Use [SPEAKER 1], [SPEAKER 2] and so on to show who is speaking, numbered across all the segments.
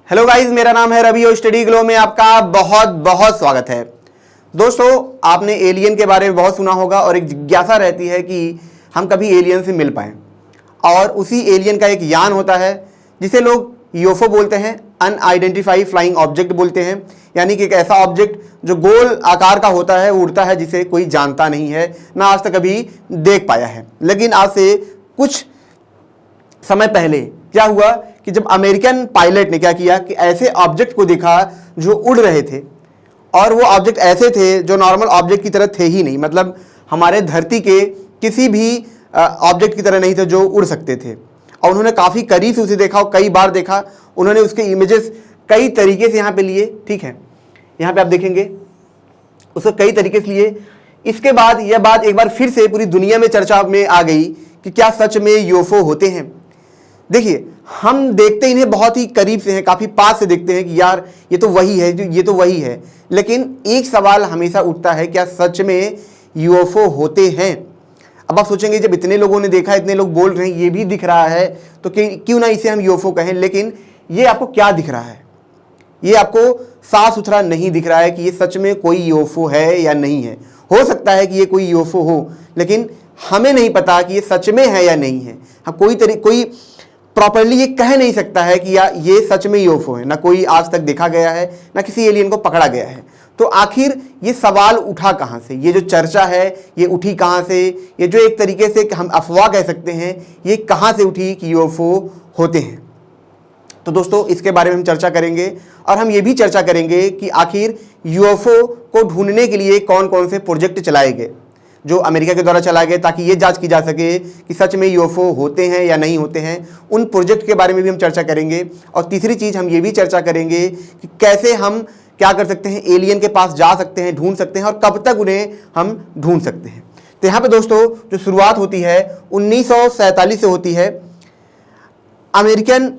[SPEAKER 1] Hello guys, मेरा नाम है रवि और स्टडी ग्लो में आपका बहुत बहुत स्वागत है। दोस्तों, आपने एलियन के बारे में बहुत सुना होगा और एक जिज्ञासा रहती है कि हम कभी एलियन से मिल पाएं। और उसी एलियन का एक यान होता है जिसे लोग यूएफओ बोलते हैं, अनआइडेंटिफाइड फ्लाइंग ऑब्जेक्ट बोलते हैं। यानी कि एक ऐसा ऑब्जेक्ट जो गोल आकार का होता है, उड़ता है, जिसे कोई जानता नहीं है, ना आज तक कभी देख पाया है। लेकिन आज से कुछ समय पहले क्या हुआ कि जब अमेरिकन पायलट ने क्या किया कि ऐसे ऑब्जेक्ट को देखा जो उड़ रहे थे, और वो ऑब्जेक्ट ऐसे थे जो नॉर्मल ऑब्जेक्ट की तरह थे ही नहीं, मतलब हमारे धरती के किसी भी ऑब्जेक्ट की तरह नहीं थे जो उड़ सकते थे। और उन्होंने काफ़ी करीब से उसे देखा और कई बार देखा। उन्होंने उसके इमेजेस कई तरीके से यहाँ पे लिए, ठीक है, यहाँ पे आप देखेंगे उसको कई तरीके से लिए। इसके बाद यह बात एक बार फिर से पूरी दुनिया में चर्चा में आ गई कि क्या सच में यूएफओ होते हैं। देखिए, हम देखते इन्हें बहुत ही करीब से हैं, काफ़ी पास से देखते हैं कि यार ये तो वही है, ये तो वही है। लेकिन एक सवाल हमेशा उठता है, क्या सच में यूएफओ होते हैं? अब आप सोचेंगे जब इतने लोगों ने देखा, इतने लोग बोल रहे हैं, ये भी दिख रहा है, तो क्यों ना इसे हम यूएफओ कहें। लेकिन ये आपको क्या दिख रहा है? ये आपको साफ सुथरा नहीं दिख रहा है कि ये सच में कोई यूएफओ है या नहीं है। हो सकता है कि ये कोई यूएफओ हो, लेकिन हमें नहीं पता कि ये सच में है या नहीं है। हाँ, कोई प्रॉपर्ली ये कह नहीं सकता है कि ये सच में यूएफओ है। ना कोई आज तक देखा गया है, ना किसी एलियन को पकड़ा गया है। तो आखिर ये सवाल उठा कहाँ से? ये जो चर्चा है ये उठी कहाँ से? ये जो एक तरीके से हम अफवाह कह सकते हैं, ये कहाँ से उठी कि यूएफओ होते हैं? तो दोस्तों, इसके बारे में हम चर्चा करेंगे और हम ये भी चर्चा करेंगे कि आखिर यूएफओ को ढूंढने के लिए कौन कौन से प्रोजेक्ट चलाए गए, जो अमेरिका के द्वारा चलाए गए, ताकि ये जांच की जा सके कि सच में यूएफओ होते हैं या नहीं होते हैं। उन प्रोजेक्ट के बारे में भी हम चर्चा करेंगे। और तीसरी चीज़ हम ये भी चर्चा करेंगे कि कैसे हम क्या कर सकते हैं, एलियन के पास जा सकते हैं, ढूंढ सकते हैं, और कब तक उन्हें हम ढूंढ सकते हैं। तो यहाँ पे दोस्तों जो शुरुआत होती है 1947 से होती है। अमेरिकन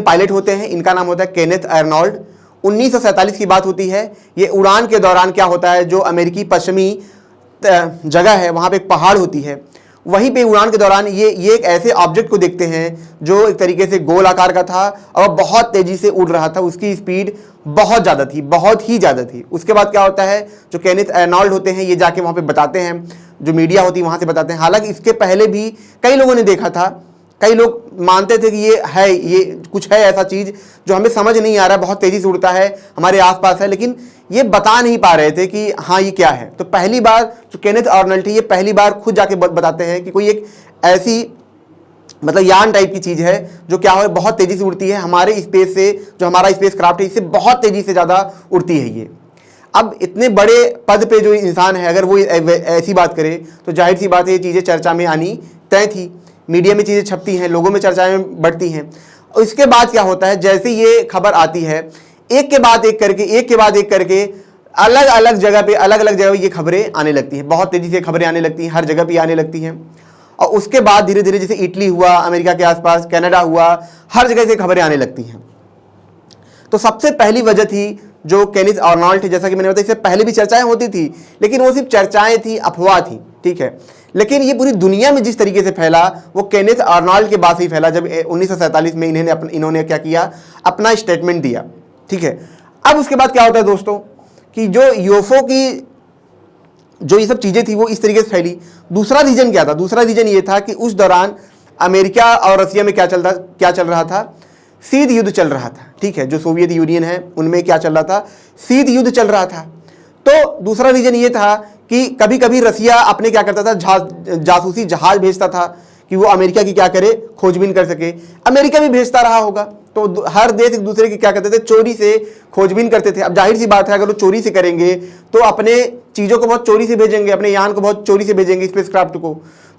[SPEAKER 1] पायलट होते हैं, इनका नाम होता है केनेथ आर्नोल्ड। 1947 की बात होती है। ये उड़ान के दौरान क्या होता है, जो अमेरिकी पश्चिमी जगह है वहाँ पे एक पहाड़ होती है, वहीं पे उड़ान के दौरान ये एक ऐसे ऑब्जेक्ट को देखते हैं जो एक तरीके से गोल आकार का था और बहुत तेज़ी से उड़ रहा था। उसकी स्पीड बहुत ज़्यादा थी, बहुत ही ज़्यादा थी। उसके बाद क्या होता है, जो केनेथ आर्नोल्ड होते हैं ये जाके वहाँ पे बताते हैं, जो मीडिया होती है वहाँ से बताते हैं। हालांकि इसके पहले भी कई लोगों ने देखा था, कई लोग मानते थे कि ये कुछ है ऐसा चीज़ जो हमें समझ नहीं आ रहा, बहुत तेज़ी से उड़ता है, हमारे आसपास है, लेकिन ये बता नहीं पा रहे थे कि हाँ ये क्या है। तो पहली बार जो केनेथ आर्नोल्ड थे, ये पहली बार खुद जाके बताते हैं कि कोई एक ऐसी मतलब यान टाइप की चीज़ है जो क्या है, बहुत तेज़ी से उड़ती है, हमारे स्पेस से, जो हमारा स्पेस क्राफ्ट है इससे बहुत तेज़ी से ज़्यादा उड़ती है ये। अब इतने बड़े पद पे जो इंसान है, अगर वो ऐसी बात करे तो जाहिर सी बात है ये चीज़ें चर्चा में आनी तय थी। मीडिया में चीज़ें छपती हैं, लोगों में चर्चाएं बढ़ती हैं। और इसके बाद क्या होता है, जैसे ये खबर आती है, एक के बाद एक करके अलग अलग जगह ये खबरें आने लगती हैं। बहुत तेज़ी से खबरें आने लगती हैं, हर जगह पे आने लगती हैं। और उसके बाद धीरे धीरे जैसे इटली हुआ, अमेरिका के आसपास कनाडा हुआ, हर जगह से खबरें आने लगती हैं। तो सबसे पहली वजह थी जो केनेथ आर्नोल्ड थे। जैसा कि मैंने बताया, इससे पहले भी चर्चाएं होती थी, लेकिन वो सिर्फ चर्चाएं थी, अफवाह थी, ठीक है। लेकिन ये पूरी दुनिया में जिस तरीके से फैला, वो केनेथ आर्नोल्ड के बाद ही फैला, जब 1947 में इन्होंने क्या किया, अपना स्टेटमेंट दिया, ठीक है। अब उसके बाद क्या होता है दोस्तों कि जो यूएफओ की जो ये सब चीज़ें थी वो इस तरीके से फैली। दूसरा रीजन क्या था? दूसरा रीजन ये था कि उस दौरान अमेरिका और रसिया में क्या चल रहा था, शीत युद्ध चल रहा था, ठीक है। जो सोवियत यूनियन है उनमें क्या चल रहा था, शीत युद्ध चल रहा था। तो दूसरा रीजन ये था कि कभी कभी रसिया अपने क्या करता था, जासूसी जहाज भेजता था कि वो अमेरिका की क्या करे, खोजबीन कर सके। अमेरिका भी भेजता रहा होगा, तो हर देश एक दूसरे की क्या करते थे, चोरी से खोजबीन करते थे। अब जाहिर सी बात है, अगर वो चोरी से करेंगे तो अपने चीज़ों को बहुत चोरी से भेजेंगे, अपने यान को बहुत चोरी से भेजेंगे, स्पेसक्राफ्ट को।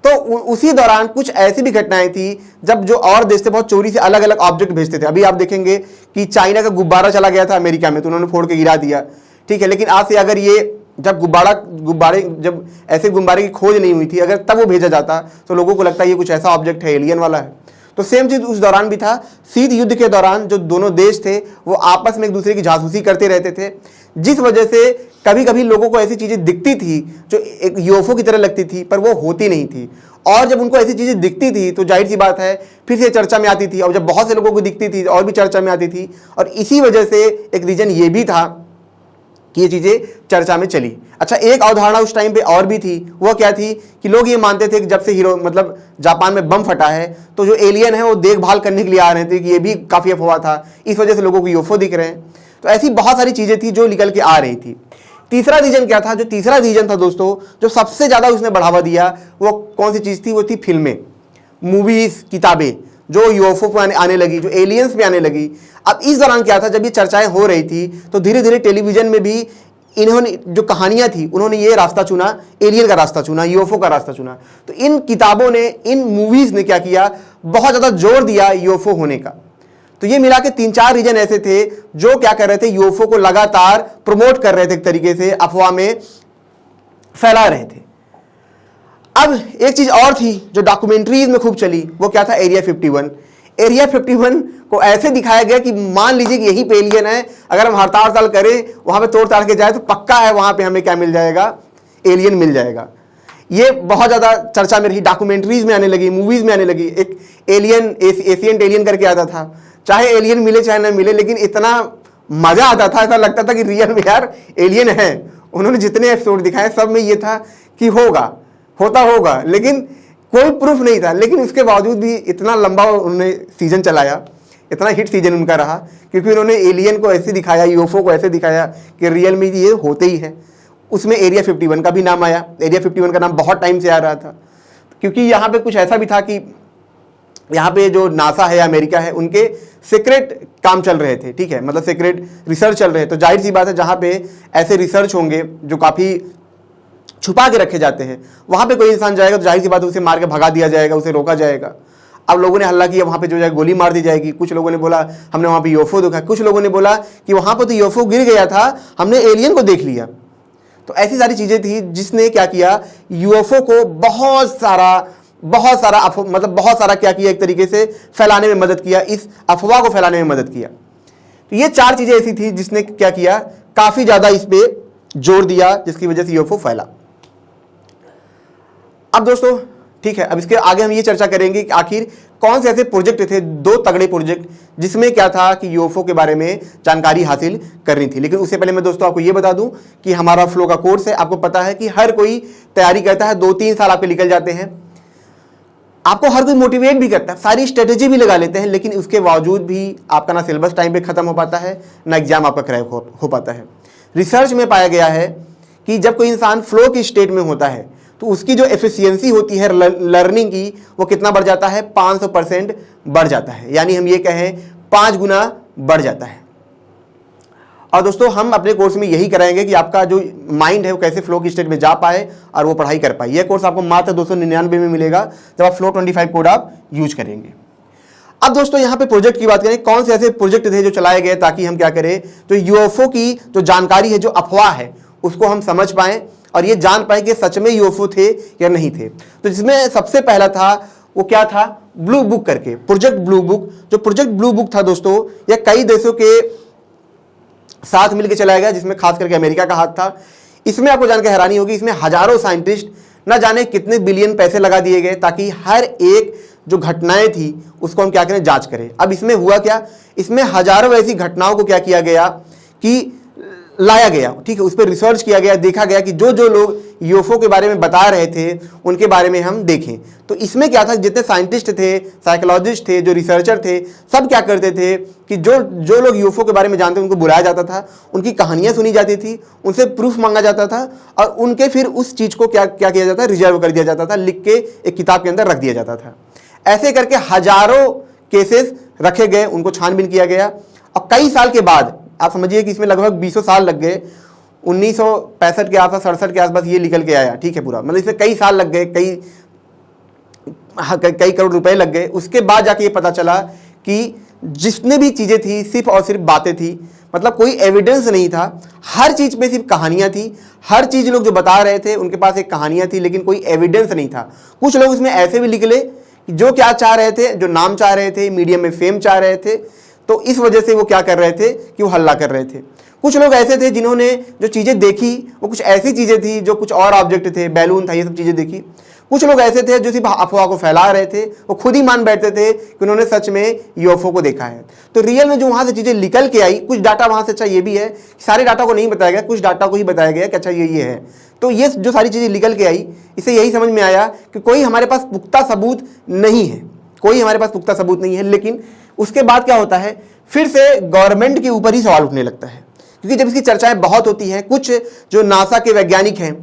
[SPEAKER 1] तो उसी दौरान कुछ ऐसी भी घटनाएं थी जब जो और देश थे बहुत चोरी से अलग अलग ऑब्जेक्ट भेजते थे। अभी आप देखेंगे कि चाइना का गुब्बारा चला गया था अमेरिका में, तो उन्होंने फोड़ के गिरा दिया, ठीक है। लेकिन आज से अगर ये जब ऐसे गुब्बारे की खोज नहीं हुई थी, अगर तब वो भेजा जाता तो लोगों को लगता है ये कुछ ऐसा ऑब्जेक्ट है, एलियन वाला है। तो सेम चीज उस दौरान भी था। शीत युद्ध के दौरान जो दोनों देश थे वो आपस में एक दूसरे की जासूसी करते रहते थे, जिस वजह से कभी कभी लोगों को ऐसी चीजें दिखती थी जो एक यूएफओ की तरह लगती थी, पर वो होती नहीं थी। और जब उनको ऐसी चीजें दिखती थी तो जाहिर सी बात है फिर से चर्चा में आती थी, और जब बहुत से लोगों को दिखती थी और भी चर्चा में आती थी। और इसी वजह से एक रीजन ये भी था कि ये चीजें चर्चा में चली। अच्छा, एक अवधारणा उस टाइम पे और भी थी, वो क्या थी कि लोग ये मानते थे कि जब से मतलब जापान में बम फटा है तो जो एलियन है वो देखभाल करने के लिए आ रहे थे, कि ये भी काफी अफवाह था, इस वजह से लोगों को यूएफओ दिख रहे हैं। तो ऐसी बहुत सारी चीजें थी जो निकल के आ रही थी। तीसरा रीजन क्या था? जो तीसरा रीजन था दोस्तों, जो सबसे ज्यादा उसने बढ़ावा दिया, वो कौन सी चीज थी? वो थी फिल्में, मूवीज, किताबें जो यूएफओ पे आने लगी, जो एलियंस पे आने लगी। अब इस दौरान क्या था, जब ये चर्चाएं हो रही थी तो धीरे धीरे टेलीविजन में भी इन्होंने जो कहानियां थी उन्होंने ये रास्ता चुना, एलियन का रास्ता चुना, यूएफओ का रास्ता चुना। तो इन किताबों ने, इन मूवीज ने क्या किया, बहुत ज्यादा जोर दिया यूएफओ होने का। तो ये मिला के 3-4 रीजन ऐसे थे जो क्या कर रहे थे, यूएफओ को लगातार प्रमोट कर रहे थे, एक तरीके से अफवाह में फैला रहे थे। अब एक चीज और थी जो डॉक्यूमेंट्रीज में खूब चली, वो क्या था? एरिया 51। एरिया 51 को ऐसे दिखाया गया कि मान लीजिए कि यही पे एलियन है, अगर हम हड़ताल करें, वहां पे तोड़ ताड़ के जाए तो पक्का है वहां पे हमें क्या मिल जाएगा? एलियन मिल जाएगा। ये बहुत ज्यादा चर्चा में रही, डॉक्यूमेंट्रीज में आने लगी, मूवीज में आने लगी। एक एलियन, एशियंट एलियन करके आता था, चाहे एलियन मिले चाहे ना मिले, लेकिन इतना मजा आता था, ऐसा लगता था कि रियल में यार एलियन है। उन्होंने जितने एपिसोड दिखाए सब में ये था कि होता होगा, लेकिन कोई प्रूफ नहीं था। लेकिन उसके बावजूद भी इतना लंबा उन्होंने सीजन चलाया, इतना हिट सीजन उनका रहा, क्योंकि उन्होंने एलियन को ऐसे दिखाया, यूएफओ को ऐसे दिखाया कि रियल में ये होते ही है। उसमें एरिया 51 का भी नाम आया। एरिया 51 का नाम बहुत टाइम से आ रहा था, क्योंकि यहाँ पे कुछ ऐसा भी था कि यहाँ पे जो नासा है, अमेरिका है, उनके सीक्रेट काम चल रहे थे, ठीक है, मतलब सीक्रेट रिसर्च चल रहे हैं। तो जाहिर सी बात है जहाँ पे ऐसे रिसर्च होंगे जो काफ़ी छुपा के रखे जाते हैं, वहाँ पे कोई इंसान जाएगा तो जाहिर सी बात है उसे मार के भगा दिया जाएगा, उसे रोका जाएगा। अब लोगों ने हल्ला किया, वहाँ पे जो है गोली मार दी जाएगी। कुछ लोगों ने बोला हमने वहाँ पे यूएफओ देखा, कुछ लोगों ने बोला कि वहाँ पर तो यूएफओ गिर गया था, हमने एलियन को देख लिया। तो ऐसी सारी चीज़ें थी जिसने क्या किया, यूएफओ को बहुत सारा बहुत सारा क्या किया, एक तरीके से फैलाने में मदद किया, इस अफवाह को फैलाने में मदद किया। तो ये 4 चीजें ऐसी थी जिसने क्या किया, काफी ज्यादा इस पे जोर दिया, जिसकी वजह से यूएफओ फैला। अब दोस्तों ठीक है, अब इसके आगे हम ये चर्चा करेंगे कि आखिर कौन से ऐसे प्रोजेक्ट थे, 2 तगड़े प्रोजेक्ट, जिसमें क्या था कि यूएफओ के बारे में जानकारी हासिल करनी थी। लेकिन उससे पहले मैं दोस्तों आपको ये बता दूं कि हमारा फ्लो का कोर्स है। आपको पता है कि हर कोई तैयारी करता है, 2-3 साल आपके निकल जाते हैं, आपको हर कोई मोटिवेट भी करता है, सारी स्ट्रेटेजी भी लगा लेते हैं, लेकिन उसके बावजूद भी आपका ना सिलेबस टाइम पे खत्म हो पाता है, ना एग्जाम आपका क्रैक हो पाता है। रिसर्च में पाया गया है कि जब कोई इंसान फ्लो की स्टेट में होता है तो उसकी जो एफिशिएंसी होती है लर्निंग की, वो कितना बढ़ जाता है? 500% बढ़ जाता है, यानी हम ये कहें 5 गुना बढ़ जाता है। और दोस्तों हम अपने कोर्स में यही कराएंगे कि आपका जो माइंड है वो कैसे फ्लो की स्टेट में जा पाए और वो पढ़ाई कर पाए। यह कोर्स आपको मात्र 299 में मिलेगा जब आप फ्लो 25 कोड आप यूज करेंगे। अब दोस्तों यहाँ पे प्रोजेक्ट की बात करें, कौन से ऐसे प्रोजेक्ट थे जो चलाए गए ताकि हम क्या करें, तो यूएफओ की जो जानकारी है, जो अफवाह है, उसको हम समझ पाएं और ये जान पाए कि सच में यूएफओ थे या नहीं थे। तो जिसमें सबसे पहला था वो क्या था, ब्लू बुक करके, प्रोजेक्ट ब्लू बुक। जो प्रोजेक्ट ब्लू बुक था दोस्तों, यह कई देशों के साथ मिलकर चलाया गया, जिसमें खास करके अमेरिका का हाथ था। इसमें आपको जानकर हैरानी होगी, इसमें हजारों साइंटिस्ट, न जाने कितने बिलियन पैसे लगा दिए गए ताकि हर एक जो घटनाएं थी उसको हम क्या करें, जांच करें। अब इसमें हुआ क्या, इसमें हजारों ऐसी घटनाओं को क्या किया गया कि लाया गया, ठीक है, उस पर रिसर्च किया गया, देखा गया कि जो लोग यूएफओ के बारे में बता रहे थे उनके बारे में हम देखें। तो इसमें क्या था, जितने साइंटिस्ट थे, साइकोलॉजिस्ट थे, जो रिसर्चर थे, सब क्या करते थे कि जो लोग यूएफओ के बारे में जानते उनको बुलाया जाता था, उनकी कहानियां सुनी जाती थी, उनसे प्रूफ मांगा जाता था और उनके फिर उस चीज को क्या किया जाता, रिजर्व कर दिया जाता था, लिख के एक किताब के अंदर रख दिया जाता था। ऐसे करके हजारों केसेस रखे गए, उनको छानबीन किया गया और कई साल के बाद, आप समझिए कि इसमें लगभग 20 साल लग गए, 1965 के आसपास, 67 के आसपास ये निकल के आया, ठीक है, पूरा मतलब इसमें कई साल लग गए, कई करोड़ रुपए लग गए। उसके बाद जाके ये पता चला कि जितने भी चीजें थी सिर्फ और सिर्फ बातें थी, मतलब कोई एविडेंस नहीं था, हर चीज पे सिर्फ कहानियां थी, हर चीज लोग जो बता रहे थे उनके पास एक कहानियां थी, लेकिन कोई एविडेंस नहीं था। कुछ लोग इसमें ऐसे भी निकले जो क्या चाह रहे थे, जो नाम चाह रहे थे, मीडिया में फेम चाह रहे थे, तो इस वजह से वो क्या कर रहे थे कि वो हल्ला कर रहे थे। कुछ लोग ऐसे थे जिन्होंने जो चीज़ें देखी वो कुछ ऐसी चीज़ें थी जो कुछ और ऑब्जेक्ट थे, बैलून था, ये सब चीज़ें देखी। कुछ लोग ऐसे थे जो सिर्फ अफवाह को फैला रहे थे, वो खुद ही मान बैठते थे कि उन्होंने सच में यूएफओ को देखा है। तो रियल में जो वहाँ से चीज़ें निकल के आई, कुछ डाटा वहाँ से, अच्छा ये भी है सारे डाटा को नहीं बताया गया, कुछ डाटा को ही बताया गया कि अच्छा ये है। तो ये जो सारी चीज़ें निकल के आई, इससे यही समझ में आया कि कोई हमारे पास पुख्ता सबूत नहीं है, कोई हमारे पास पुख्ता सबूत नहीं है। लेकिन उसके बाद क्या होता है, फिर से गवर्नमेंट के ऊपर ही सवाल उठने लगता है, क्योंकि जब इसकी चर्चाएं बहुत होती हैं, कुछ जो नासा के वैज्ञानिक हैं,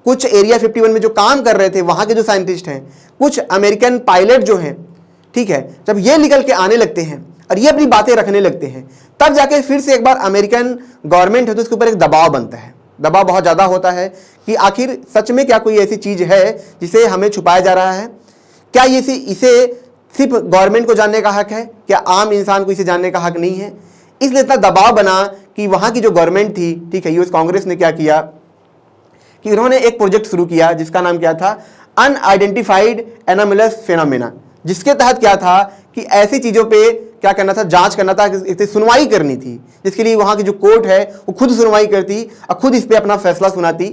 [SPEAKER 1] कुछ एरिया 51 में जो काम कर रहे थे वहाँ के जो साइंटिस्ट हैं, कुछ अमेरिकन पायलट जो हैं, ठीक है, जब ये निकल के आने लगते हैं और ये अपनी बातें रखने लगते हैं, तब जाके फिर से एक बार अमेरिकन गवर्नमेंट है तो उसके ऊपर एक दबाव बनता है। दबाव बहुत ज़्यादा होता है कि आखिर सच में क्या कोई ऐसी चीज़ है जिसे हमें छुपाया जा रहा है? क्या इसे सिर्फ गवर्नमेंट को जानने का हक है? क्या आम इंसान को इसे जानने का हक नहीं है? इसलिए इतना दबाव बना कि वहाँ की जो गवर्नमेंट थी, ठीक है, यूएस कांग्रेस ने क्या किया कि उन्होंने एक प्रोजेक्ट शुरू किया जिसका नाम क्या था, अनआइडेंटिफाइड एनोमलस फिनोमेना, जिसके तहत क्या था कि ऐसी चीज़ों पे क्या करना था, जांच करना था, सुनवाई करनी थी, जिसके लिए वहाँ की जो कोर्ट है वो खुद सुनवाई करती और खुद इस पर अपना फैसला सुनाती।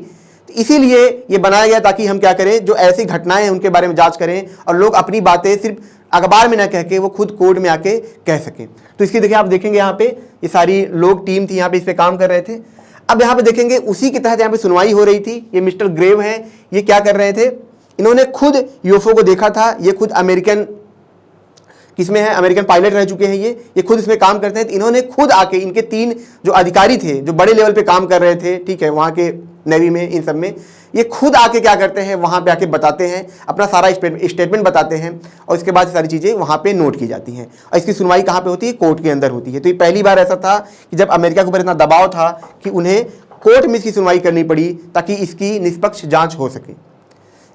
[SPEAKER 1] तो इसीलिए ये बनाया गया ताकि हम क्या करें, जो ऐसी घटनाएं हैं उनके बारे में जांच करें और लोग अपनी बातें सिर्फ अखबार में ना कह के वो खुद कोर्ट में आके कह सकें। तो इसकी देखिए, आप देखेंगे यहाँ पे ये सारी लोग टीम थी यहाँ पे इस पे काम कर रहे थे। अब यहाँ पे देखेंगे उसी के तहत यहाँ पे सुनवाई हो रही थी। ये मिस्टर ग्रेव हैं, ये क्या कर रहे थे, इन्होंने खुद यूएफओ को देखा था। ये खुद अमेरिकन किसमें है, अमेरिकन पायलट रह चुके हैं, ये खुद इसमें काम करते हैं। तो इन्होंने खुद आके, इनके 3 जो अधिकारी थे जो बड़े लेवल पे काम कर रहे थे, ठीक है, वहाँ के नेवी में, इन सब में, ये खुद आके क्या करते हैं, वहाँ पे आके बताते हैं, अपना सारा स्टेटमेंट बताते हैं और इसके बाद सारी चीज़ें वहाँ पे नोट की जाती हैं। और इसकी सुनवाई कहाँ पे होती है, कोर्ट के अंदर होती है। तो ये पहली बार ऐसा था कि जब अमेरिका के ऊपर इतना दबाव था कि उन्हें कोर्ट में इसकी सुनवाई करनी पड़ी ताकि इसकी निष्पक्ष जाँच हो सके।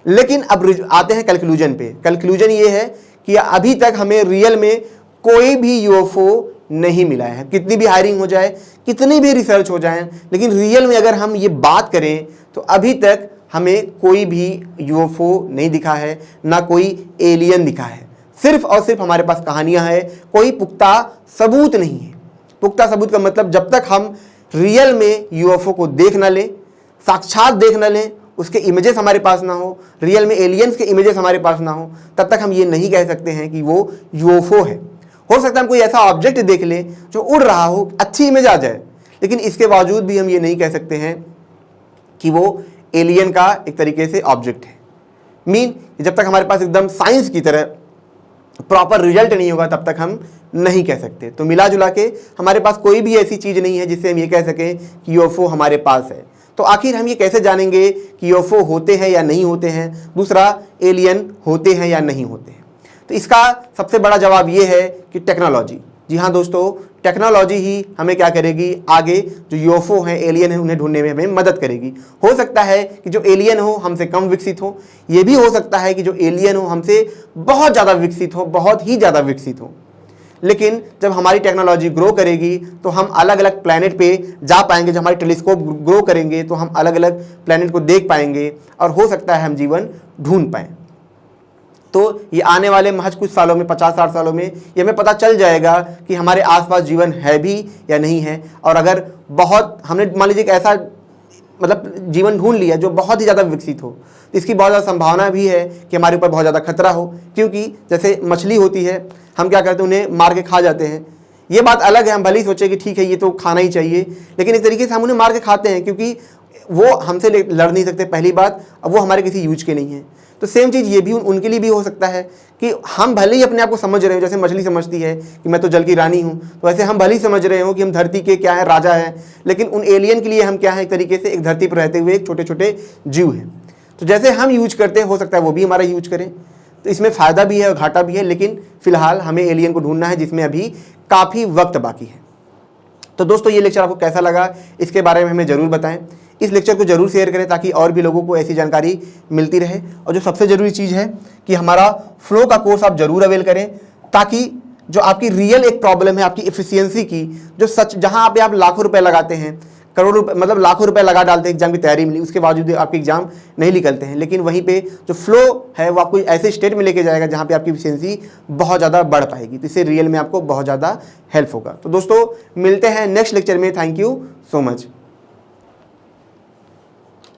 [SPEAKER 1] लेकिन अब आते हैं कंक्लूजन पे। कंक्लूजन ये है कि अभी तक हमें रियल में कोई भी यूएफओ नहीं मिला है। कितनी भी हायरिंग हो जाए, कितनी भी रिसर्च हो जाए, लेकिन रियल में अगर हम ये बात करें तो अभी तक हमें कोई भी यूएफओ नहीं दिखा है, ना कोई एलियन दिखा है। सिर्फ और सिर्फ हमारे पास कहानियां हैं, कोई पुख्ता सबूत नहीं है। पुख्ता सबूत का मतलब जब तक हम रियल में यूएफओ को देख ना लें, साक्षात देख ना लें, उसके इमेजेस हमारे पास ना हो, रियल में एलियंस के इमेजेस हमारे पास ना हो, तब तक हम ये नहीं कह सकते हैं कि वो यूएफओ है। हो सकता है हम कोई ऐसा ऑब्जेक्ट देख लें जो उड़ रहा हो, अच्छी इमेज आ जाए, लेकिन इसके बावजूद भी हम ये नहीं कह सकते हैं कि वो एलियन का एक तरीके से ऑब्जेक्ट है। जब तक हमारे पास एकदम साइंस की तरह प्रॉपर रिजल्ट नहीं होगा तब तक हम नहीं कह सकते। तो मिला जुला के हमारे पास कोई भी ऐसी चीज़ नहीं है जिससे हम ये कह सकें कि यूएफओ हमारे पास है। तो आखिर हम ये कैसे जानेंगे कि यूएफओ होते हैं या नहीं होते हैं, दूसरा एलियन होते हैं या नहीं होते हैं? तो इसका सबसे बड़ा जवाब ये है कि टेक्नोलॉजी। जी हाँ दोस्तों, टेक्नोलॉजी ही हमें क्या करेगी, आगे जो यूएफओ हैं, एलियन है, उन्हें ढूंढने में हमें मदद करेगी। हो सकता है कि जो एलियन हो हमसे कम विकसित हो, ये भी हो सकता है कि जो एलियन हो हमसे बहुत ज़्यादा विकसित हो, बहुत ही ज़्यादा विकसित हो। लेकिन जब हमारी टेक्नोलॉजी ग्रो करेगी तो हम अलग अलग प्लैनेट पे जा पाएंगे। जब हमारी टेलीस्कोप ग्रो करेंगे तो हम अलग अलग प्लैनेट को देख पाएंगे और हो सकता है हम जीवन ढूंढ पाएँ। तो ये आने वाले महज कुछ सालों में, 50-60 सालों में, ये हमें पता चल जाएगा कि हमारे आसपास जीवन है भी या नहीं है। और अगर बहुत हमने मान लीजिए ऐसा मतलब जीवन ढूंढ लिया जो बहुत ही ज़्यादा विकसित हो, तो इसकी बहुत ज़्यादा संभावना भी है कि हमारे ऊपर बहुत ज़्यादा खतरा हो। क्योंकि जैसे मछली होती है, हम क्या करते हैं, उन्हें मार के खा जाते हैं। ये बात अलग है, हम भले ही सोचें कि ठीक है ये तो खाना ही चाहिए, लेकिन एक तरीके से हम उन्हें मार के खाते हैं क्योंकि वो हमसे लड़ नहीं सकते, पहली बात, अब वो हमारे किसी यूज के नहीं है। तो सेम चीज़ ये भी उनके लिए भी हो सकता है कि हम भले ही अपने आप को समझ रहे हो, जैसे मछली समझती है कि मैं तो जल की रानी हूँ, तो ऐसे हम भले ही समझ रहे हो कि हम धरती के क्या है, राजा हैं, लेकिन उन एलियन के लिए हम क्या है, एक तरीके से एक धरती पर रहते हुए छोटे छोटे जीव हैं। तो जैसे हम यूज करते हैं, हो सकता है वो भी हमारा यूज करें। तो इसमें फ़ायदा भी है और घाटा भी है, लेकिन फिलहाल हमें एलियन को ढूंढना है जिसमें अभी काफ़ी वक्त बाकी है। तो दोस्तों ये लेक्चर आपको कैसा लगा, इसके बारे में हमें ज़रूर बताएं। इस लेक्चर को जरूर शेयर करें ताकि और भी लोगों को ऐसी जानकारी मिलती रहे। और जो सबसे ज़रूरी चीज़ है कि हमारा फ्लो का कोर्स आप ज़रूर अवेल करें, ताकि जो आपकी रियल एक प्रॉब्लम है आपकी एफिशिएंसी की, जो सच जहां पे आप लाखों रुपए लगाते हैं, करोड़ों रुपए मतलब लाखों रुपए लगा डालते हैं एग्जाम की तैयारी में, उसके बावजूद आपके एग्जाम नहीं निकलते हैं। लेकिन वहीं पे जो फ्लो है वो आपको ऐसे स्टेट में लेके जाएगा जहाँ पे आपकी एफिशिएंसी बहुत ज़्यादा बढ़ पाएगी, तो इससे रियल में आपको बहुत ज़्यादा हेल्प होगा। तो दोस्तों मिलते हैं नेक्स्ट लेक्चर में। Thank you so much.